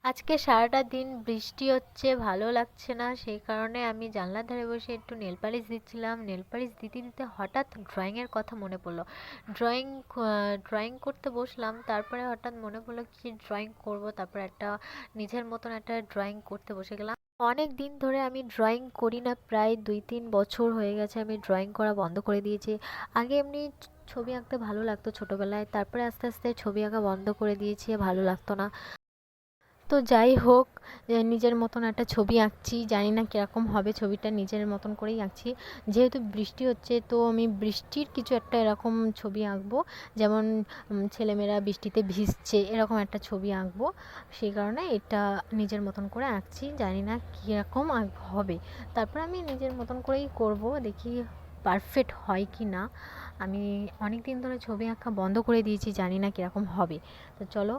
আজকে সারাটা দিন বৃষ্টি হচ্ছে, ভালো লাগছে না, সেই কারণে আমি জানলার ধারে বসে একটু নেল পালিশ দিচ্ছিলাম। নেল পালিশ দিতে দিতে হঠাৎ ড্রয়িংয়ের কথা মনে পড়লো। ড্রয়িং ড্রয়িং করতে বসলাম, তারপরে হঠাৎ মনে পড়লো কি ড্রয়িং করব, তারপর একটা নিজের মতন একটা ড্রয়িং করতে বসে গেলাম। অনেক দিন ধরে আমি ড্রয়িং করি না, প্রায় 2-3 বছর হয়ে গেছে আমি ড্রয়িং করা বন্ধ করে দিয়েছি। আগে এমনি ছবি আঁকতে ভালো লাগতো ছোটোবেলায়, তারপরে আস্তে আস্তে ছবি আঁকা বন্ধ করে দিয়েছি, ভালো লাগতো না। তো যাই হোক, নিজের মতন একটা ছবি আঁকছি, জানি না কীরকম হবে, ছবিটা নিজের মতন করেই আঁকছি। যেহেতু বৃষ্টি হচ্ছে, তো আমি বৃষ্টির কিছু একটা এরকম ছবি আঁকবো, যেমন ছেলেমেয়েরা বৃষ্টিতে ভিজছে এরকম একটা ছবি আঁকবো। সেই কারণে এটা নিজের মতন করে আঁকছি, জানি না কীরকম হবে। তারপর আমি নিজের মতন করেই করব, দেখি পারফেক্ট হয় কি না। আমি অনেক দিন ধরে ছবি আঁকা বন্ধ করে দিয়েছি, জানি না কীরকম হবে। তো চলো,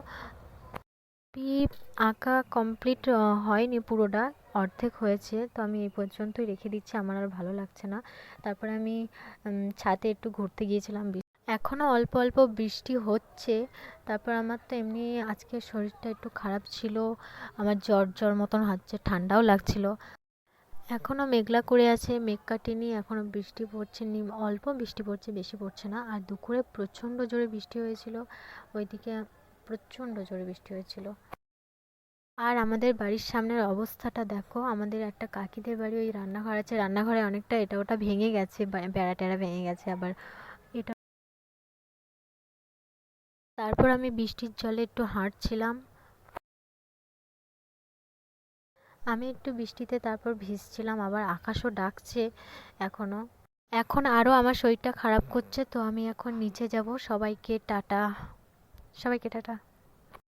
ছবি আঁকা কমপ্লিট হয়নি পুরোটা, অর্ধেক হয়েছে, তো আমি এই পর্যন্তই রেখে দিচ্ছি, আমার আর ভালো লাগছে না। তারপরে আমি ছাদে একটু ঘুরতে গিয়েছিলাম, এখনও অল্প অল্প বৃষ্টি হচ্ছে। তারপর আমার তো এমনি আজকে শরীরটা একটু খারাপ ছিল, আমার জ্বর জ্বর মতন হচ্ছে, ঠান্ডাও লাগছিল। এখনও মেঘলা করে আছে, মেঘ কাটেনি, এখনও বৃষ্টি পড়ছে, অল্প বৃষ্টি পড়ছে, বেশি পড়ছে না। আর দুপুরে প্রচণ্ড জোরে বৃষ্টি হয়েছিল, ওইদিকে প্রচণ্ড জোরে বৃষ্টি হয়েছিল। আর আমাদের বাড়ির সামনের অবস্থাটা দেখো, আমাদের একটা কাকিদের বাড়ি, ওই রান্নাঘর আছে, রান্নাঘরে অনেকটা এটা ওটা ভেঙে গেছে, বেড়া টেরা ভেঙে গেছে আবার এটা। তারপর আমি বৃষ্টির জলে একটু হাঁটছিলাম, আমি একটু বৃষ্টিতে তারপর ভিজছিলাম, আবার আকাশও ডাকছে এখনো। এখন আরও আমার শরীরটা খারাপ করছে, তো আমি এখন নিচে যাব। সবাইকে টাটা, সবাইকে টাটা।